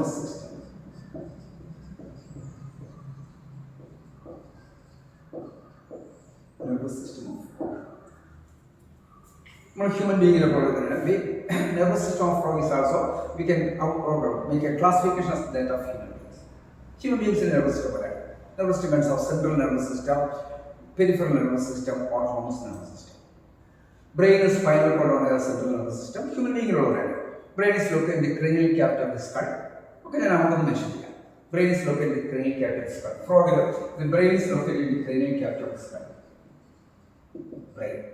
nervous system. Nervous system of human being. Nervous system of frog is also, we can make a classification as that of human beings. Human beings in nervous system. Nervous system consists of central nervous system, peripheral nervous system, autonomous nervous system. Brain is spinal cord on the central nervous system. Human being brain is located in the cranial cavity of the skull. Okay, then I want to mention here. Brain is located in the cranial cavity of the skull. Frog, the brain is located in the cranial cavity of the skull. Brain.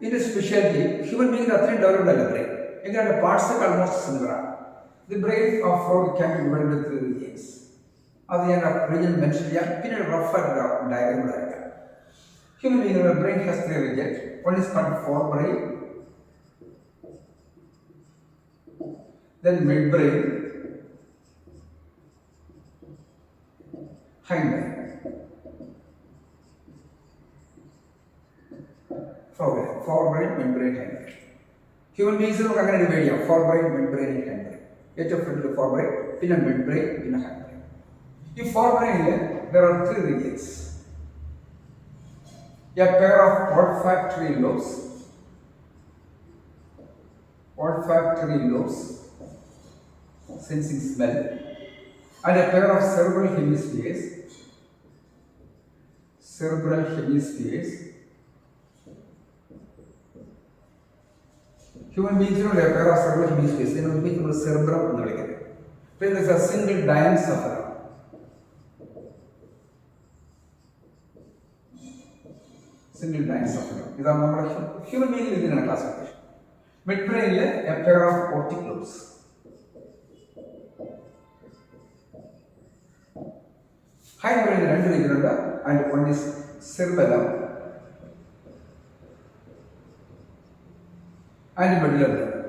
In the specialty, human beings are developed by the brain. Again, the parts are almost similar. The brain of frog can be divided into 3 regions. That's the region mentioned here. In a rougher diagram. Human being brain has 3 regions. One is called forebrain, then midbrain, hindbrain. Forebrain, midbrain, hindbrain. Human beings are divided forebrain, midbrain, and hindbrain. Each of the forebrain, in a midbrain, in a hindbrain. In forebrain, there are 3 regions. A pair of olfactory lobes, sensing smell, and a pair of cerebral hemispheres, Human beings have a pair of cerebral hemispheres. They will become cerebrum. There is a single diencephalon. Single diencephalon. This is our human being within a classification. Midbrain, a pair of optic lobes. Hindbrain, and one is cerebellum and medulla oblongata.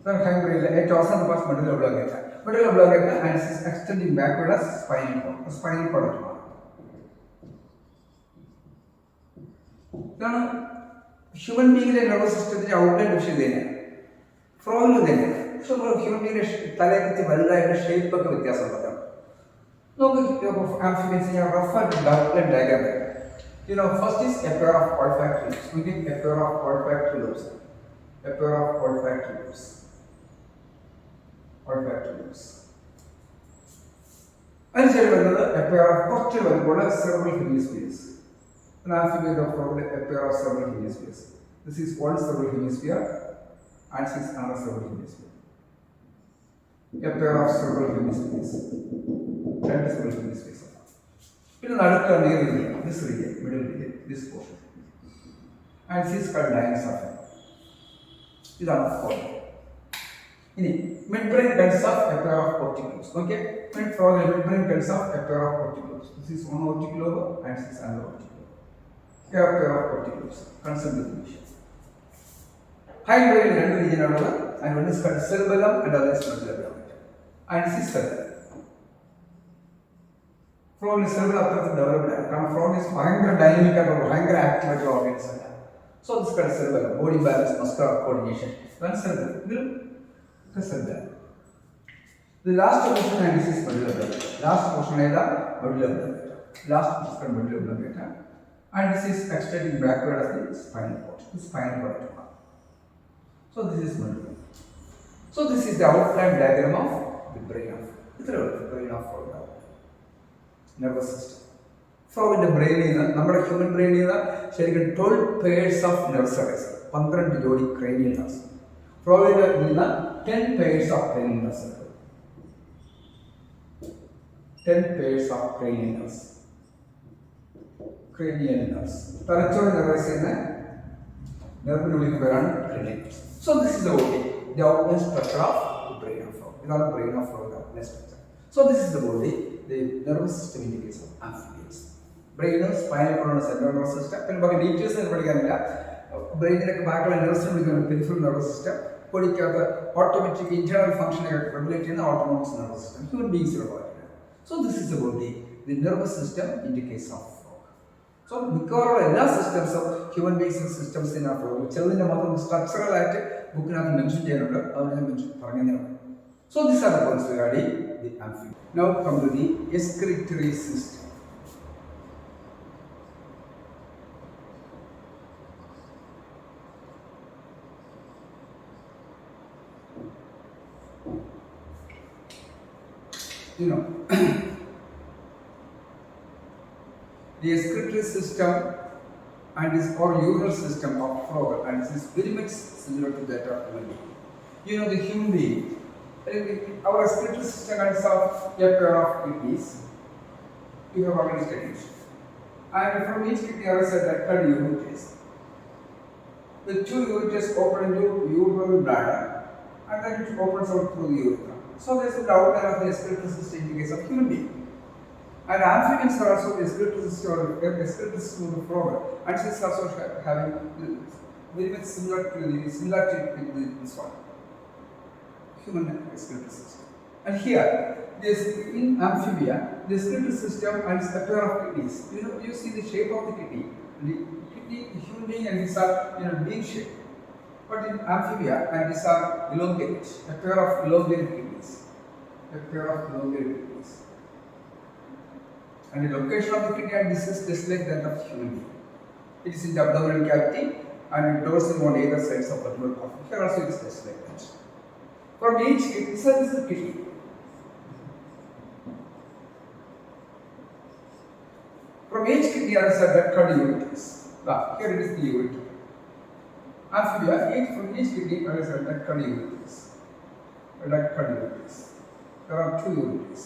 Then hindbrain, a torsion was medulla oblongata. Medulla oblongata and is extending backward as spinal cord. Spinal cord. Now, human being nervous system outline vision. Frog so human being shape of the amphibians in a rougher outline diagram. First is a pair of olfactory lobes. We get a pair of olfactory lobes. And a pair of posterior cerebral hemispheres. An amphibian of frog, a pair of cerebral hemispheres. This is one cerebral hemisphere and this is another cerebral hemisphere. A pair of cerebral hemispheres. And cerebral hemispheres. This region, middle region, this portion. And this is called diencephalon. These are the 4. Midbrain consists of a pair of optic lobes. Okay? Midbrain consists of a pair of optic lobes. This is one optic lobe and this is another optic lobe. A pair of optic lobes. Constant definition. Hindbrain region and one is called cerebellum and other is medulla oblongata. And this is cerebellum. Frog is cerebellum developed. Frog is dynamic and active organism. So this is called cerebellum. Body balance, muscular coordination. Then cerebellum. The last portion and this is medulla oblongata. Last portion is medulla oblongata. And this is extending backward as the spinal cord. The spinal cord. So this is medulla. So this is the outline diagram of the brain of frog. Nervous system. Frog in the brain is human brain is 12 pairs of nerve cells. 12 jodi cranial nerves. Frog is 10 pairs of cranial nerves. 10 pairs of cranial nerves. Thalachora nervous is nerve cranial. So this is the outline structure of the brain of frog. This is the brain of frog structure. So this is the body. The nervous system indicates amphibians. Brain is spinal cord and central nervous system. Then details brain back nervous system peripheral nervous system. Automatic internal function regulated in the autonomous nervous system. Human beings are. So this is the body. The nervous system indicates of frog. So so മിക്കവാറുള്ള എല്ലാ സിസ്റ്റംസും human beings സിസ്റ്റംസിനകത്ത് ചിലതിൻ്റെ മാത്രം സ്ട്രക്ചറലായിട്ട് ബുക്കിനകത്ത് mention ചെയ്യാനുണ്ട്, അതുകൊണ്ട് ഞാൻ പറഞ്ഞതേ ഉള്ളൂ. So this are the points regarding the amphibia. Now come to the excretory system. You know, the excretory system and this or urinary system of frog, and this is very much similar to that of human being. You know, the human being, our excretory system consists of a pair of kidneys. You have already studied, and from each kidney there is a ductal ureters. The two ureters open into urinary bladder, and then it opens out through the urethra. So there is a outline of the excretory system in the case of human being. And amphibians are also the excretory system or excretory system of the frog, and this is also having very much similarity with this one, human excretory system. And here, this in amphibia, the excretory system and a pair of kidneys. You know, you see the shape of the kidney. The kidney, human being, and these are bean shape. But in amphibia, and these are elongated, a pair of elongated kidneys, and the location of the kidney, and this is just like that of human being. It is in the abdominal cavity, and it dorsal on either sides of the abdominal cavity. Here also it is just like that. From each kidney, so this is the kidney. From each kidney there is a ductal ureters. Here it is the ureter. Amphibia, from each kidney there is a ductal ureters. There are two ureters,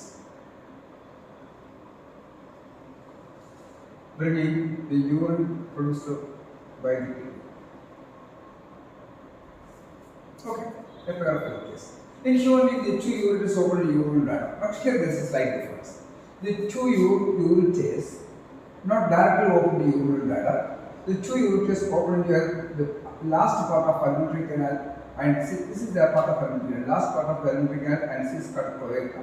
bringing the urine produced by the kidney. Okay, a pair of ureters. In human being, the two ureters open the urinary bladder. But here there is a slight difference. The two ureters not directly open the urinary bladder. The two ureters open the last part of alimentary canal, and this is the part of alimentary canal, last part of alimentary canal, and this is called cloaca.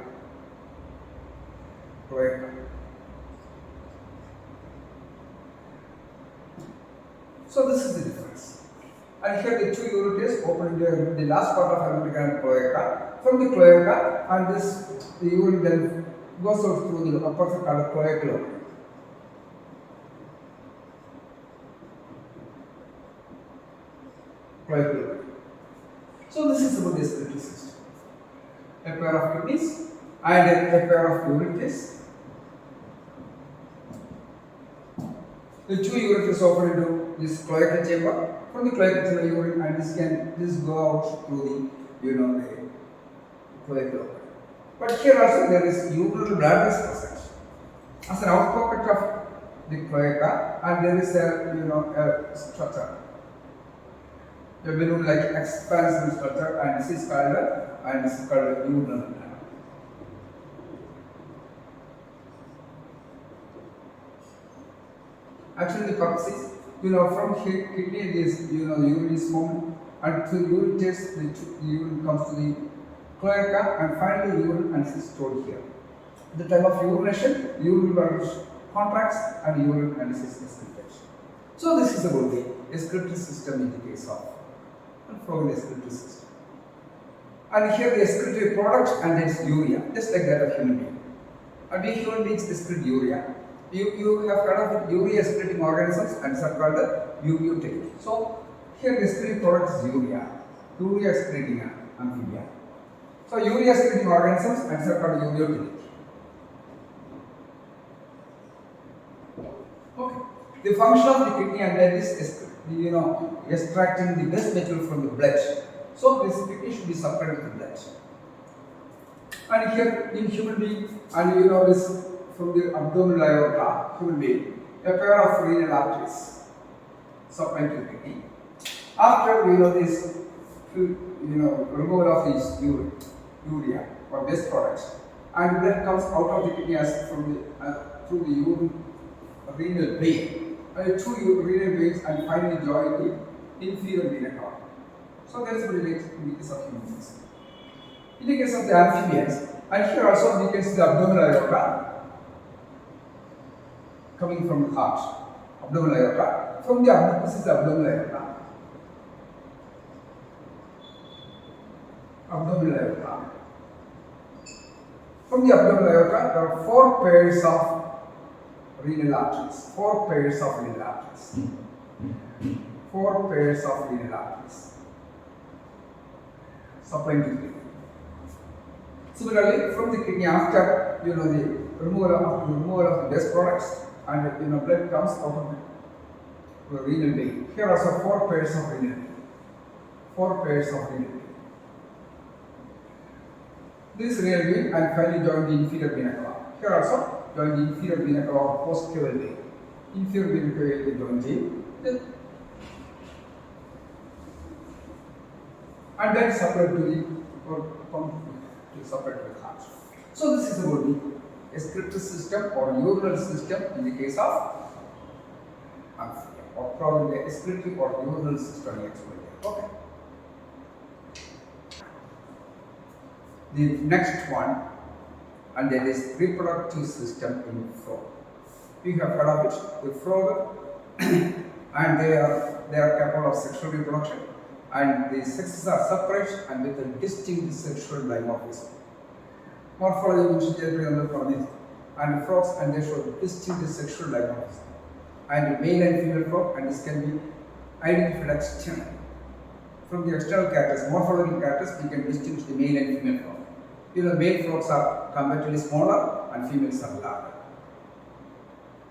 So this is the difference. And here the two ureters open the last part of alimentary canal, cloaca. From the cloaca, and the urine then goes out through the upper part called cloacal. So this is about the excretory system. A pair of kidneys and a pair of ureters. The two ureters open into this cloacal chamber. From the cloacal chamber, urine and this go out through the the cloacal. But here also there is urinary bladder is present as an outpocket of the cloaca, and there is a a structure, a balloon-like expansive structure, and this is called urinary bladder. Actually, the purpose is, from kidney, this, the urine is formed, and through ureters, the urine comes to the cloaca, and finally urine and is stored here. At the time of urination, urinary bladder contracts, and urine and is excreted. So this is about the excretory system in the case of frog excretory system. And here the excretory product, and it's urea, just like that of human being. And we human beings excrete urea. You have heard of urea excreting organisms, and it's called the ureotake. So here the excretory product is urea excreting amphibia. So urea excreting organisms, and it's called ureotake. Okay. The function of the kidney and that is extracting the waste material from the blood. So this kidney should be supplied with the blood. And here in human being, and this from the abdominal aorta, human being, a pair of renal arteries supplied to the kidney. After this removal of this urea or waste products, and blood comes out of the kidney as through the renal vein. Two renal veins, and finally join the inferior vena cava. So that is related in the case of human beings. In the case of the amphibians, and here also we can see the abdominal aorta coming from the heart, abdominal aorta. From the this is the abdominal aorta. Abdominal aorta. From the abdominal aorta, there are 4 pairs of renal arteries. 4 pairs of renal arteries. 4 pairs of renal arteries supplying to the kidney. Similarly, from the kidney, after the removal of the waste products, and blood comes out of the renal vein. Here also 4 pairs of renal vein. 4 pairs of renal vein. This renal vein and finally join the inferior vena cava. Here also join the inferior vena cava or postcaval vein. Inferior vena cava join the and then supply to the pump to supply to the heart. So this is about the excretory system or urinary system in the case of amphibian, or probably the excretory or urinary system explained. Okay. The next one, and that is reproductive system in frog. We have heard of it, the frog, and they are capable of sexual reproduction, and the sexes are separate and with a distinct sexual dimorphism. Morphology mentioned and frogs, and they show distinct sexual dimorphism. And male and female frog, and this can be identified externally. From the external characters, morphological characters, we can distinguish the male and female frog. Male frogs are comparatively smaller and females are larger.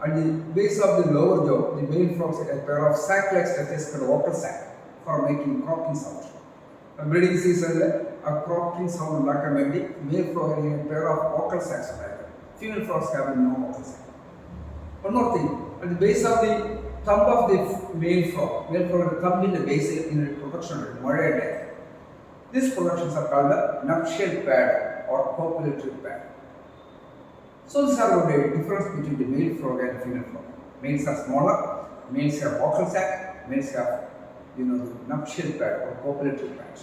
At the base of the lower jaw, the male frogs have a pair of sac-like structures called vocal sac for making croaking sound. A breeding season, a croaking sound recommended. Male frog having a pair of vocal sacs. Female frogs have no vocal sac. One more thing, at the base of the thumb of the male frog, the thumb in the base in reproduction, these productions are called the nuptial pad or copulatory pad. So these are the difference between the male frog and female frog. Males are smaller, males have vocal sac, males have the nuptial pad or copulatory pads.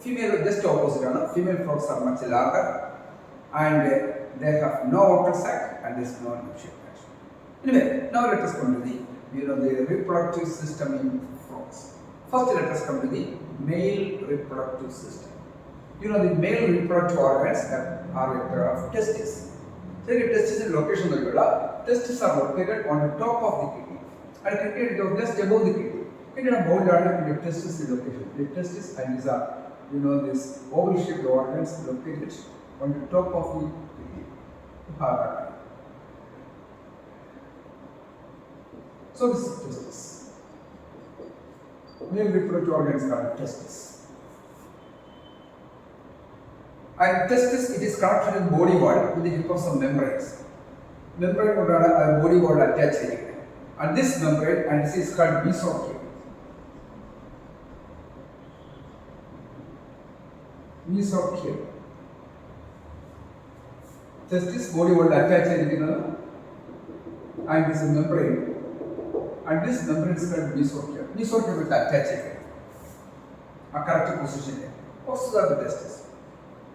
Female just opposite, female frogs are much larger and they have no vocal sac and there is no nuptial pad. Anyway, now let us come to the reproductive system in frogs. First, let us come to the male reproductive system. The male reproductive organs are a pair of testes. So the testis is location of the testes are located on the top of the kidney and contained just above the kidney. In a bowl, the testis is located. The testis and these are these oval-shaped organs located on the top of the kidney. So this is testis. Male reproductive organs are testis. And testis, it is connected with body wall with the help of some membranes. Membrane would have a body wall attached to it. And this membrane, and this is called mesochia. Mesochia. Testis, body wall attached to it, and this is membrane. And this membrane is called mesochia. Mesochia will attach it. A correct position there. Also the testis.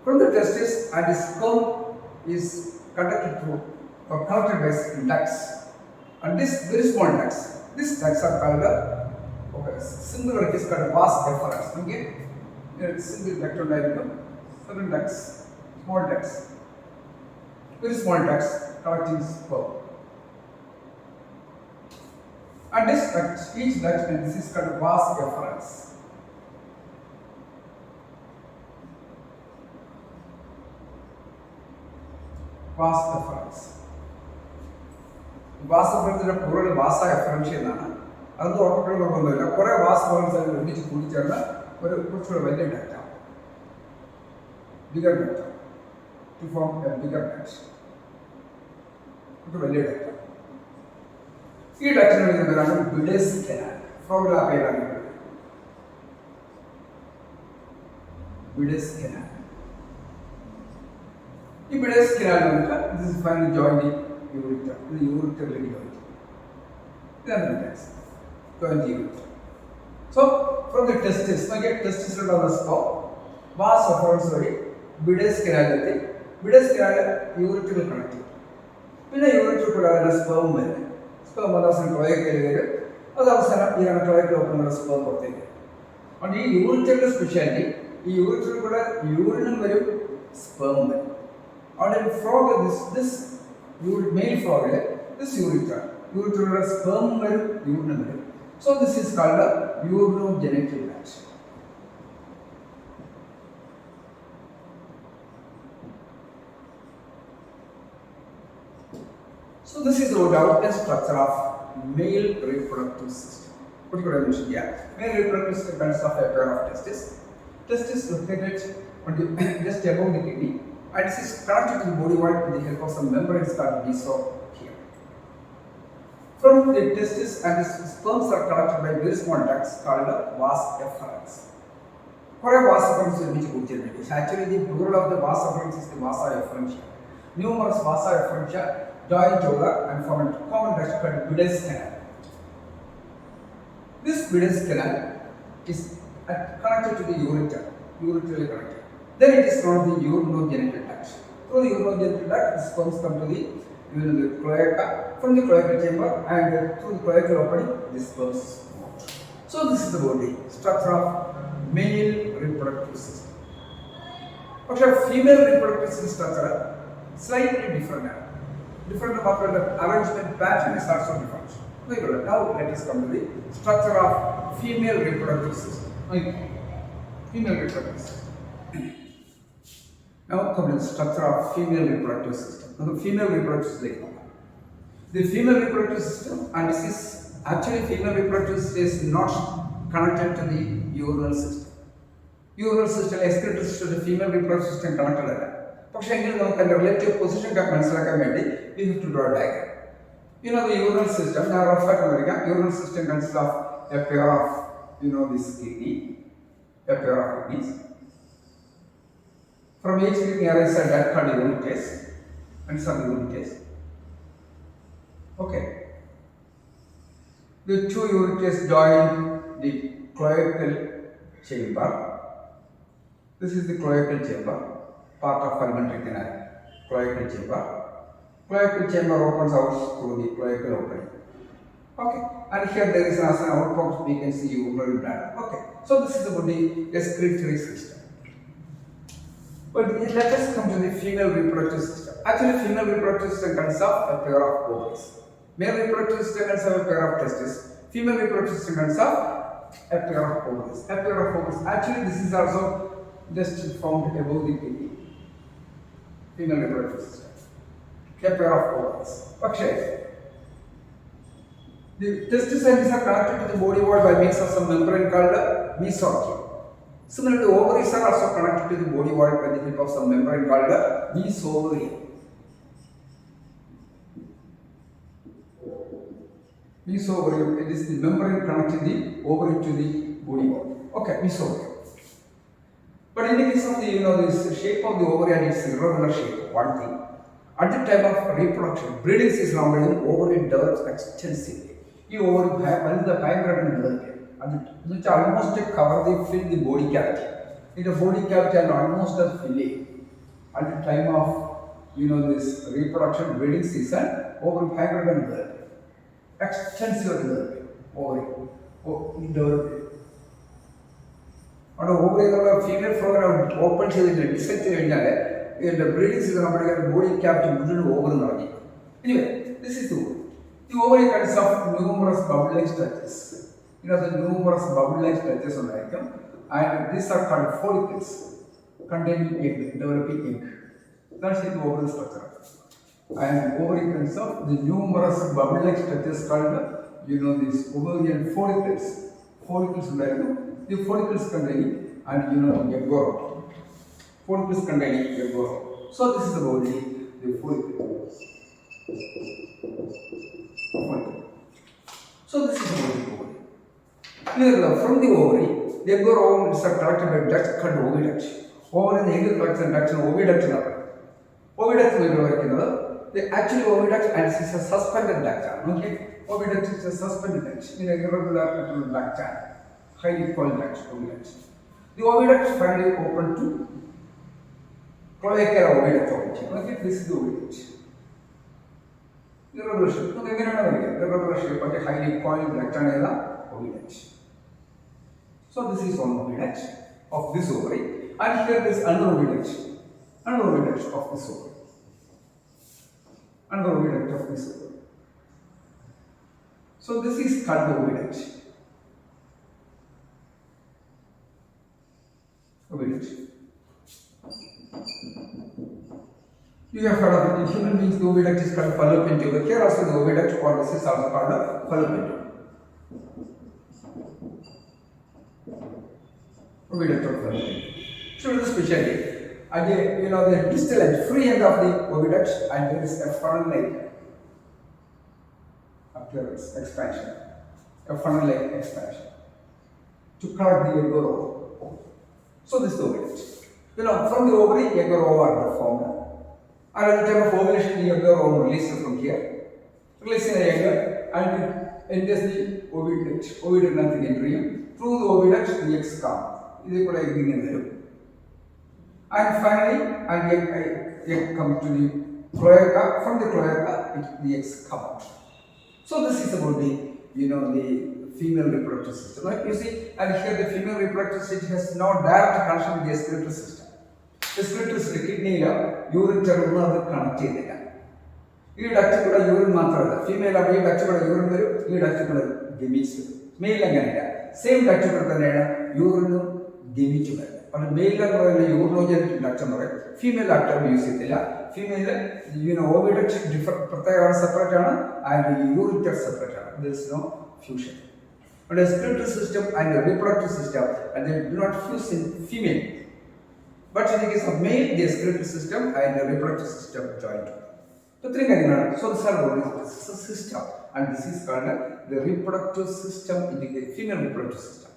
From the testis, and the sperm is conducted through or connected by ducts, and this very small ducts. These ducts are called singular. It is called vas deferens. Okay, single ductal diagram. Certain ducts, small ducts, very small ducts collecting sperm. And this duct, each duct, and this is called vas deferens. Vas deferens. Vas deferens is a plural vasa efferential. That's the order of the vas deferens are which put each other, but put for a very duct. Bigger duct to form a bigger duct. Put a very duct. This duct is the Biddes canal. From the Biddes canal. The Biddes canal, this is finally joined the ureter, the ureter ligament. Then the next, join the ureter. So, from the testis, again testis on the spot, vas deferens sorry, Biddes canal, Biddes canal ureter connected. Then the ureter could have a sperm sperm അവസാനം ക്ലോയക്കയിൽ വരും. അത് അവസാനം ഇതാണ് ക്ലോയക്കൽ open sperm പുറത്തേക്ക്. അതുകൊണ്ട് ഈ യൂറിറ്ററിന്റെ speciality, ഈ യൂറിറ്ററിൽ കൂടെ യൂറിനും വരും സ്പേമും വരും. അതുകൊണ്ട് ഫ്രോഗ് ദിസ് മെയിൽ ഫ്രോഗില് ദിസ് യൂറിറ്ററിലൂടെ സ്പേമും വരും യൂറിനും വരും. So this is called urinogenital tract. So this is the outline structure of male reproductive system. What could I mention here? Male reproductive system consists of a pair of testes. Testis located just above the kidney, and this is connected to the body wall with the help of some membranes called mesochia. From the testis and the sperms are connected by very small ducts called vas efferents. Vas efferents actually the plural of the vas efferents is the vasa efferentia. Numerous vasa efferentia join together and form a common duct called Bidet's canal. This Bidet's canal is connected to the ureter, ureterally connected. Then it is called the urinogenital duct. Through the urinogenital duct, the sperms come to the cloaca, from the cloacal chamber, and through the cloacal opening, the sperms come out. So this is the body structure of male reproductive system. But female reproductive system structure slightly different. Different about the arrangement pattern is also different. Now let us come to the structure of female reproductive system. Female reproductive system. Now come to the structure of female reproductive system. Now the female reproductive system. The female reproductive system, and this is actually female reproductive system is not connected to the urinal system. Urinal system, excretory system, the female reproductive system connected. പക്ഷേ എങ്കിൽ നമുക്ക് അതിൻ്റെ relative position മനസ്സിലാക്കാൻ വേണ്ടി we have to draw a diagram. You know the urinal system, ഞാൻ റഫായിട്ട് വരിക. Urinal system consists of a pair of this kidney, a pair of kidneys. From each kidney arises a duct called urethra and some urethra. Okay. The two ureters join the cloacal chamber. This is the cloacal chamber, part of alimentary canal, cloacal chamber. Cloacal chamber opens out through the cloacal opening. Okay, and here there is as an output we can see urinary bladder. Okay, so this is about the excretory system. But let us come to the female reproductive system. Actually, female reproductive system consists of a pair of ovaries. Male reproductive system consists of a pair of testes. Female reproductive system consists of a pair of ovaries. A pair of ovaries. Actually, this is also just found above the kidney. Female reproductive system. A pair of ovaries. Okay. The testes and are connected to the body wall by means of some membrane called mesochia. Similarly, ovaries are also connected to the body wall by the help of some membrane called mesochia. Mesochorium, it is the membrane connecting the ovary to the body wall. Okay, mesochorium. But in the case of the this shape of the ovary and its irregular shape, one thing, at the time of reproduction, breeding season only, ovary develops extensively. This ovary which almost fill the body cavity. In the body cavity and almost fill it. At the time of this reproduction, breeding season, ovary develop extensive ovary develop. And ovary female flora open to the dissect in the breeding season of body cavity over. Anyway, this is the ovary. The ovary consists of numerous bubble-like structures. The numerous bubble-like structures on the item, and these are called follicles containing egg, developing egg. That's the ovary structure. And ovary consists of the numerous bubble-like structures called these ovarian follicles. Follicles the follicles containing and egg. Follicles containing egg. So this is the body, the follicle. So this is the body. From the ovary, the egg is collected by ducts called oviduct. Ovary and egg collects and ducts and oviduct. Oviduct the actual oviduct and this is a suspended duct. Okay, oviduct is a suspended duct in a irregular duct, highly coiled duct. The oviduct is finally open to cloacal oviduct. Okay, this is the oviduct. irregular shape. നമുക്ക് എങ്ങനെയാണ് വരിക? Irregular shape ഒക്കെ highly coiled duct ആണ് ഏതാ? Oviduct. So this is one oviduct of this ovary, and here is another oviduct of this ovary. Another oviduct of this ovary. So this is called oviduct. Oviduct. You have heard of it. In human beings, the oviduct is called fallopian tube. Here also the oviduct, or this is also called a fallopian tube. Oviduct or fallopian tube. So it is specialty. And the distal end, free end of the oviduct, and there is a funnel-like appearance, expansion. A funnel-like expansion to collect the egg or ovum. So this is the oviduct. From the ovary, egg or ovum are formed. And at the time of ovulation, the egg or ovum releases from here, releasing the egg, and it enters the oviduct. Oviduct nothing entering. Through the oviduct, the eggs come. This is what I bring in there. And finally, egg comes to the cloaca. From the cloaca, the eggs come out. So this is about the female reproductive system. Like you see, and here the female reproductive system has no direct connection with the excretory system. The excretory system, kidney, ureter, connect ചെയ്തില്ല. ഈ duct കൂടെ urine മാത്രമല്ല, female ആകുമ്പോൾ ഈ duct കൂടെ urine വരും, ഈ duct കൂടെ ഗമീറ്റ്സ് വരും. മെയിൽ അങ്ങനെയില്ല, സെയിം ഡക്റ്റ് കൂടെ തന്നെയാണ് യൂറിനും ഗമീറ്റും വരുന്നത്. അപ്പോൾ മെയിലെന്ന് പറയുന്നത് യൂറിനോജനിക് ഡക്റ്റ് എന്ന് പറയും, ഫീമെയിൽ ഡക്റ്റ് യൂസ് ചെയ്തില്ല. ഫീമെയിൽ ഓവിഡക്റ്റ് പ്രത്യേകമാണ്, സെപ്പറേറ്റ് ആണ്, ആൻഡ് യൂറിറ്റർ സെപ്പറേറ്റ് ആണ്. There is no fusion. But the excretory system and the reproductive system, and they do not fuse in female. But in the case of male, the excretory system and the reproductive system join together. So three kinds. So this is a system, and this is called the reproductive system in the female reproductive system.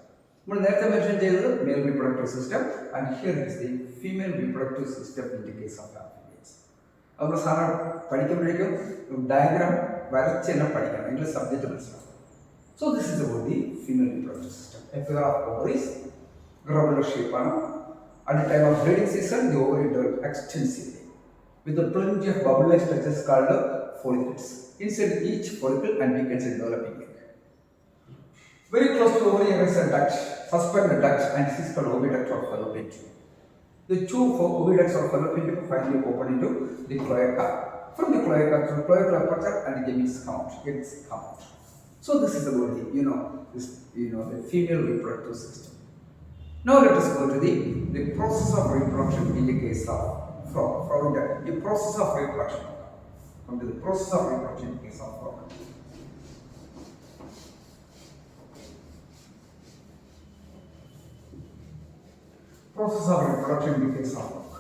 We mentioned the male reproductive system, and here is the female reproductive system in the case of females. Our diagram English subject. So this is about the female reproductive system. A pair of ovaries, globular shape. At the time of breeding season, the ovary develop extensively with a plenty of bubble-like structures called follicles. Inside each follicle, and we can say developing egg. Very close to ovary there is a duct, suspended duct, and this is called oviduct or fallopian tube. The two oviducts or fallopian tube finally open into the cloaca. From the cloaca to cloacal aperture, and the gametes come out. Eggs come out. So this is about the the female reproductive system. Now let us go to the process of reproduction in the case of frog. The process of reproduction. Come to the process of reproduction in the case of frog. Process of reproduction in the case of frog.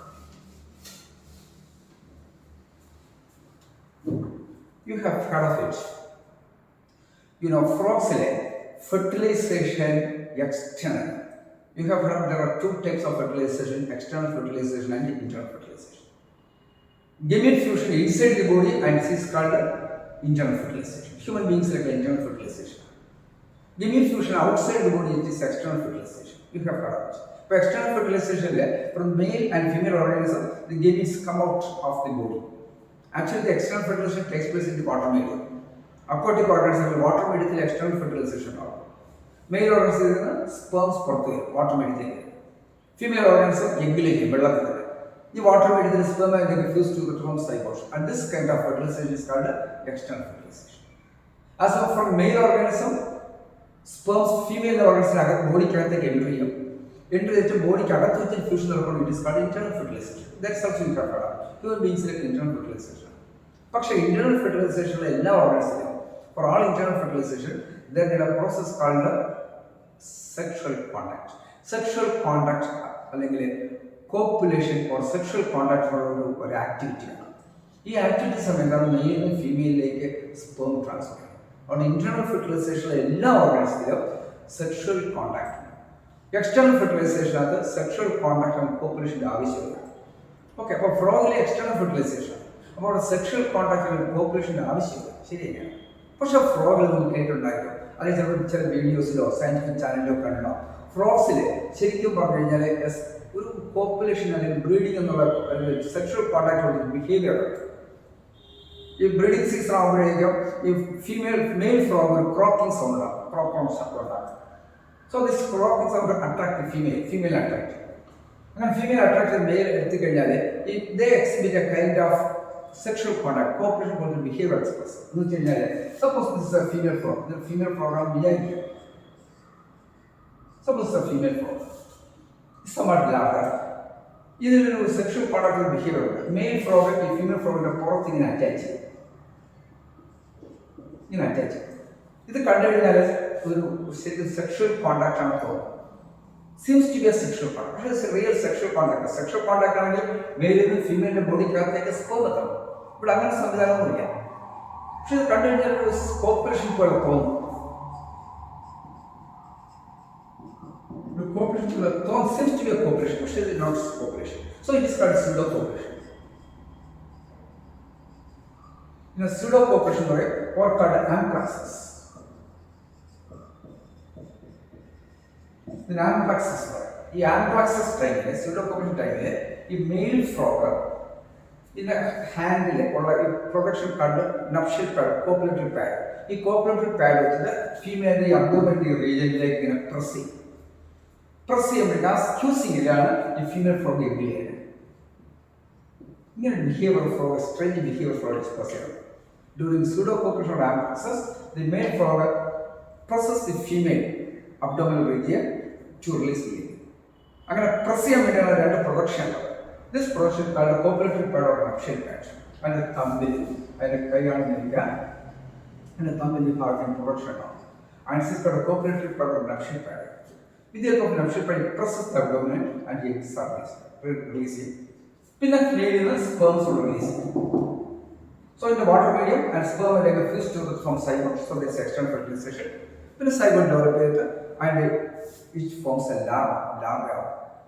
You have heard of it. Frogs fertilization external. You have heard there are two types of fertilization: external fertilization and internal fertilization. Gamete fusion inside the body, and this is called internal fertilization. Human beings like internal fertilization. Gamete fusion outside the body, it is external fertilization. You have heard of it. For external fertilization, from male and female organism, the gametes come out of the body. Actually, the external fertilization takes place in the water medium. Aquatic organisms, water medium, external fertilization. Male organism, sperms water medium. Female organism, egg laying. The water medium sperm and they fuse to the form zygote. And this kind of fertilization is called external fertilization. As of from male organism, sperms, female organism, body enter the body fusion, it is called internal fertilization. That's also important. Human beings like internal fertilization. But internal fertilization is organism. For all internal fertilization, there is a process called sexual contact. Sexual contact, copulation or sexual contact for an activity. This activity is male and female like sperm transfer. On internal fertilization, all organisms sexual contact. External fertilization is sexual contact and copulation. Okay, but for all external fertilization, about sexual contact and copulation but a frog will get to die. I just videos scientific channel frogs population and breeding and sexual contact behavior. ഈ breeding season ആകുമ്പോഴേക്കും ഈ male frog ഒരു croaking sound ഉണ്ടാകും, croak ശബ്ദം ഉണ്ടാകും. So this croaking sound attract female attract. അങ്ങനെ female attract male എത്തിക്കഴിഞ്ഞാൽ ഈ they exhibit a kind of sexual contact, cooperation പോലെ ബിഹേവിയർ എക്സ്പ്രസ് എന്ന് വെച്ച് കഴിഞ്ഞാൽ suppose this a female frog, ഇത് ഫീമെയിൽ ഫ്രോഗാണ് വിചാരിക്കുക. Suppose a female frog somewhat larger. ഇതിലൊരു സെക്ഷൽ കോണ്ടാക്ട് ബിഹേവിയർ ഉണ്ട്. മെയിൽ ഫ്രോഗ് ഈ ഫീമെയിൽ ഫ്രോഗിന്റെ പുറത്ത് ഇങ്ങനെ അറ്റാച്ച് ചെയ്യും. ഇത് കണ്ടു കഴിഞ്ഞാൽ ഒരു സെക്ഷൽ കോണ്ടാക്ട് ആണ് തോന്നുന്നത്. Seems to be a sexual contact, പക്ഷേ real sexual contact. Sexual contact ആണെങ്കിൽ മെയിലിൽ നിന്ന് ഫീമെയിലിന്റെ ബോഡിക്കകത്തേക്ക് സ്പേം എത്തണം. ഇവിടെ അങ്ങനെ സംവിധാനമൊന്നുമില്ല. പക്ഷെ ഇത് കണ്ടു കഴിഞ്ഞാൽ ഒരു കോപ്പറേഷൻ പോലെ തോന്നും. Seems to be a cooperation, but it is not cooperation. So it is called pseudo cooperation. In a pseudo cooperation way, or called ampraxis. In ampraxis way, ഈ ampraxis ടൈമില് pseudo cooperation ടൈമില് ഈ male frog ഇതിന്റെ ഹാൻഡില് ഉള്ള ഈ production called nuptial pad, copulatory pad, ഈ copulatory pad വെച്ചിട്ട് ഫീമെയിലിന്റെ ഈ അബ്ഡോമിനൽ റീജിയനിലേക്ക് ഇങ്ങനെ പ്രസ് ചെയ്യും. പ്രസ് ചെയ്യുമ്പോൾ ആ സ്ക്യൂസിങ്ങിലാണ് ഈ ഫീമെയിൽ ഫ്രോഗ് എഗ്രി ചെയ്യുന്നത്. ഇങ്ങനെ behaviour frog, strange behaviour frog express ചെയ്യണം. During pseudocopulation or amplexus the male frog presses the female abdominal region to release the egg. അങ്ങനെ പ്രസ് ചെയ്യാൻ വേണ്ടിയാണ് രണ്ട് പ്രൊഡക്ഷൻ ഉള്ളത്. This production called copulatory pad or nuptial pad. അതിന്റെ തമ്പിൽ, അതിന്റെ കൈയാണ് നിൽക്കുക, അതിന്റെ തമ്പിൽ ഈ ഭാഗത്തിന് പ്രൊഡക്ഷൻ ഉണ്ടാവും. And this called copulatory pad or nuptial pad. With the help of nuptial pad, it presses the abdomen and the eggs are releasing. പിന്നെ ഫീമെയിലിന് sperms will release. So in the water medium and sperm will like a fuse to from zygote, so there is external fertilization. പിന്നെ zygote develop ചെയ്തിട്ട് and it forms a larva.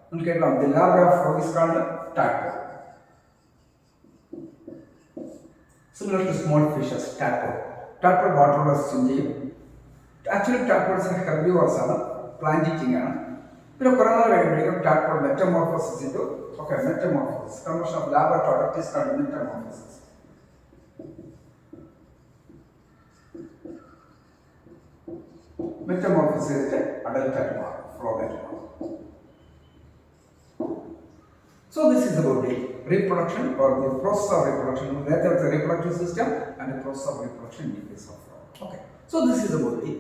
നമുക്ക് കേൾക്കാം, the larva of frog is called tadpole. Similar to small fishes, tadpole. Tadpole water swim ചെയ്യും. Actually tadpoles are herbivores ആണ്, plant eating ആണ്. പിന്നെ കുറേ നാൾ കഴിയുമ്പോഴേക്കും tadpole metamorphosis into metamorphosis, conversion of larva to adult is called metamorphosis. Metamorphosis ചെയ്തിട്ട് adult ആയിട്ട് മാറും, ഫ്രോഗ് ആയിട്ട് മാറും. So this is about the reproduction or the process of reproduction. That is the reproductive system and the process of reproduction in case of frog. Okay. So this is about the